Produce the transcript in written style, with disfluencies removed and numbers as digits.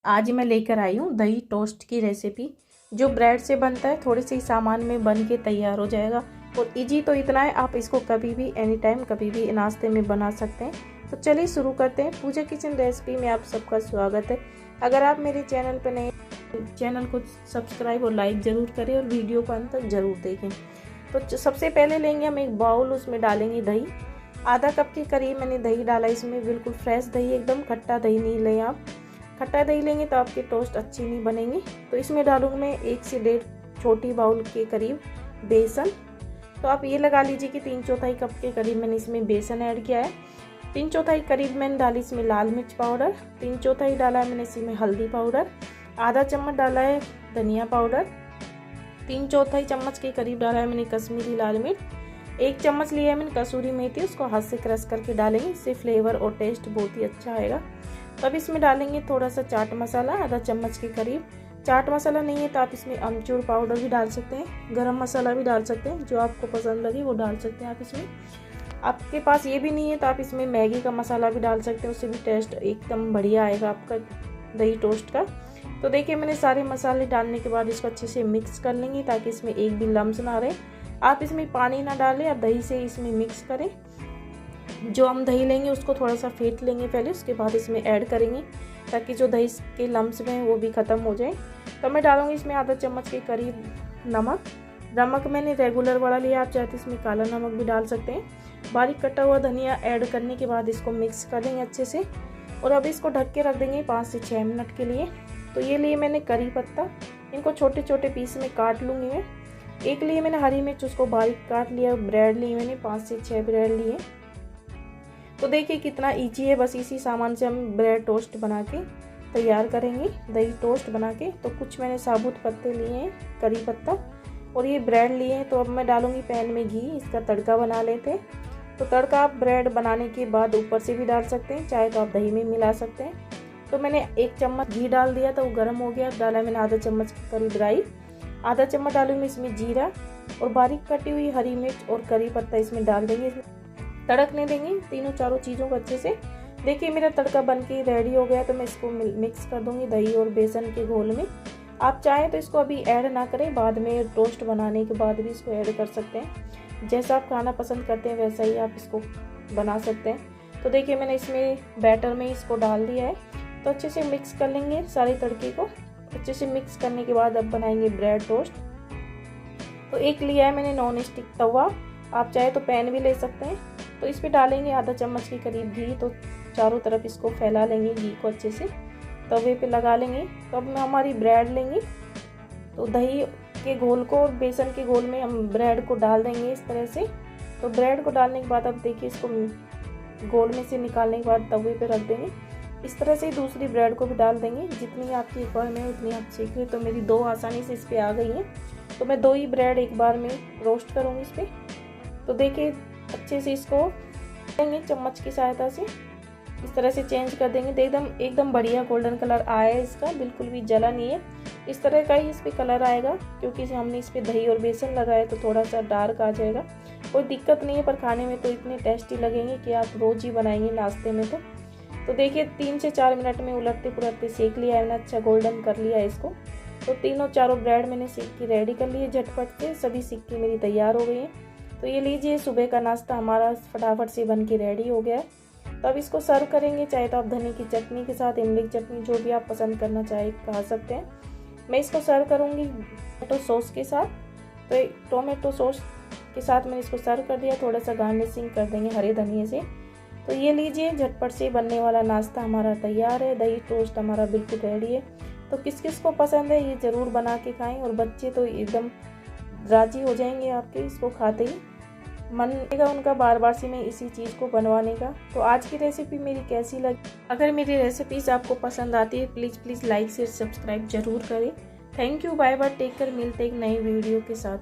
आज मैं लेकर आई हूँ दही टोस्ट की रेसिपी, जो ब्रेड से बनता है। थोड़े से ही सामान में बन के तैयार हो जाएगा और इजी तो इतना है, आप इसको कभी भी एनी टाइम कभी भी नाश्ते में बना सकते हैं। तो चलिए शुरू करते हैं। पूजा किचन रेसिपी में आप सबका स्वागत है। अगर आप मेरे चैनल पर नए, चैनल को सब्सक्राइब और लाइक ज़रूर करें और वीडियो को अंत तक ज़रूर देखें। तो सबसे पहले लेंगे हम एक बाउल, उसमें डालेंगे दही। आधा कप के करीब मैंने दही डाला। इसमें बिल्कुल फ्रेश दही, एकदम खट्टा दही नहीं लें आप। खट्टा दही लेंगे तो आपके टोस्ट अच्छी नहीं बनेंगी। तो इसमें डालूंगी मैं 1 से 1.5 छोटी बाउल के करीब बेसन। तो आप ये लगा लीजिए कि 3/4 कप के करीब मैंने इसमें बेसन ऐड किया है। 3/4 करीब मैंने डाली इसमें लाल मिर्च पाउडर। 3/4 डाला है मैंने इसमें हल्दी पाउडर। आधा चम्मच डाला है धनिया पाउडर। 3/4 चम्मच के करीब डाला है मैंने कश्मीरी लाल मिर्च। 1 चम्मच लिया है मैंने कसूरी मेथी, उसको हाथ से क्रश करके डालेंगे। इससे फ्लेवर और टेस्ट बहुत ही अच्छा आएगा। तब इसमें डालेंगे थोड़ा सा चाट मसाला, आधा चम्मच के करीब। चाट मसाला नहीं है तो आप इसमें अमचूर पाउडर भी डाल सकते हैं, गरम मसाला भी डाल सकते हैं, जो आपको पसंद लगे वो डाल सकते हैं आप इसमें। आपके पास ये भी नहीं है तो आप इसमें मैगी का मसाला भी डाल सकते हैं, उससे भी टेस्ट एकदम बढ़िया आएगा आपका दही टोस्ट का। तो देखिए मैंने सारे मसाले डालने के बाद इसको अच्छे से मिक्स कर लेंगे ताकि इसमें एक भी लम्स ना रहे। आप इसमें पानी ना डालें, आप दही से इसमें मिक्स करें। जो हम दही लेंगे उसको थोड़ा सा फेंट लेंगे पहले, उसके बाद इसमें ऐड करेंगे ताकि जो दही के लम्स में वो भी ख़त्म हो जाए। तो मैं डालूंगी इसमें आधा चम्मच के करीब नमक मैंने रेगुलर वाला लिया, आप चाहे तो इसमें काला नमक भी डाल सकते हैं। बारीक कटा हुआ धनिया ऐड करने के बाद इसको मिक्स कर देंगे अच्छे से और अब इसको ढक के रख देंगे 5 से 6 मिनट के लिए। तो ये लिए मैंने करी पत्ता, इनको छोटे छोटे पीस में काट लूँगी मैं। एक लिए मैंने हरी मिर्च, उसको बारीक काट लिया। ब्रेड लिए मैंने 5 से 6 ब्रेड लिए। तो देखिए कितना इजी है, बस इसी सामान से हम ब्रेड टोस्ट बना के तैयार करेंगे, दही टोस्ट बना के। तो कुछ मैंने साबुत पत्ते लिए हैं, करी पत्ता, और ये ब्रेड लिए हैं। तो अब मैं डालूंगी पैन में घी, इसका तड़का बना लेते हैं। तो तड़का आप ब्रेड बनाने के बाद ऊपर से भी डाल सकते हैं, चाहे तो आप दही में मिला सकते हैं। तो मैंने 1 चम्मच घी डाल दिया, तो वो गर्म हो गया। डाला मैंने आधा चम्मच के करीब राई, आधा चम्मच डालूंगी इसमें जीरा और बारीक कटी हुई हरी मिर्च और करी पत्ता इसमें डाल देंगे। तड़कने देंगे तीनों चारों चीज़ों को अच्छे से। देखिए मेरा तड़का बनके रेडी हो गया। तो मैं इसको मिक्स कर दूंगी दही और बेसन के घोल में। आप चाहें तो इसको अभी ऐड ना करें, बाद में टोस्ट बनाने के बाद भी इसको ऐड कर सकते हैं। जैसा आप खाना पसंद करते हैं वैसा ही आप इसको बना सकते हैं। तो देखिए मैंने इसमें बैटर में इसको डाल दिया है। तो अच्छे से मिक्स कर लेंगे सारे तड़के को। अच्छे से मिक्स करने के बाद अब बनाएंगे ब्रेड टोस्ट। तो एक लिया है मैंने नॉन स्टिक तवा, आप चाहे तो पैन भी ले सकते हैं। तो इस पर डालेंगे आधा चम्मच के करीब घी। तो चारों तरफ इसको फैला लेंगे घी को, अच्छे से तवे पे लगा लेंगे। तो अब हमारी ब्रेड लेंगे, तो दही के घोल को और बेसन के घोल में हम ब्रेड को डाल देंगे इस तरह से। तो ब्रेड को डालने के बाद अब देखिए इसको घोल में से निकालने के बाद तवे पे रख देंगे। इस तरह से दूसरी ब्रेड को भी डाल देंगे। जितनी आपकी रिक्वायरमेंट है उतनी आप सीख लें। तो मेरी 2 आसानी से इस पर आ गई हैं। तो मैं 2 ही ब्रेड एक बार में रोस्ट करूँगी इस पर। तो देखिए अच्छे से इसको देंगे चम्मच की सहायता से, इस तरह से चेंज कर देंगे। एकदम बढ़िया गोल्डन कलर आया है इसका, बिल्कुल भी जला नहीं है। इस तरह का ही इस पर कलर आएगा, क्योंकि हमने इस पर दही और बेसन लगाया तो थोड़ा सा डार्क आ जाएगा। कोई दिक्कत नहीं है, पर खाने में तो इतने टेस्टी लगेंगे कि आप रोज़ ही बनाएंगे नाश्ते में। तो देखिए 3 से 4 मिनट में उलटते पुलटते सेक लिया है मैंने, अच्छा गोल्डन कर लिया है इसको। तो तीनों चारों ब्रेड मैंने सेक के रेडी कर लिए झटपट से, सभी सिक्की मेरी तैयार हो गई हैं। तो ये लीजिए सुबह का नाश्ता हमारा फटाफट से बन के रेडी हो गया है। तो अब इसको सर्व करेंगे, चाहे तो आप धनिया की चटनी के साथ, इमली की चटनी, जो भी आप पसंद करना चाहे खा सकते हैं। मैं इसको सर्व करूँगी टोमेटो सॉस के साथ। तो टोमेटो सॉस के साथ मैंने इसको सर्व कर दिया। थोड़ा सा गार्निशिंग कर देंगे हरे धनिए से। तो ये लीजिए झटपट से बनने वाला नाश्ता हमारा तैयार है। दही टोस्ट हमारा बिल्कुल रेडी है। तो किस किस को पसंद है ये ज़रूर बना के खाएं, और बच्चे तो एकदम राजी हो जाएंगे आपके इसको खाते ही। मन करेगा उनका बार बार से मैं इसी चीज़ को बनवाने का। तो आज की रेसिपी मेरी कैसी लगी? अगर मेरी रेसिपीज़ आपको पसंद आती है प्लीज़ लाइक शेयर सब्सक्राइब जरूर करें। Thank you, bye bye, take care. मिलते एक नई वीडियो के साथ।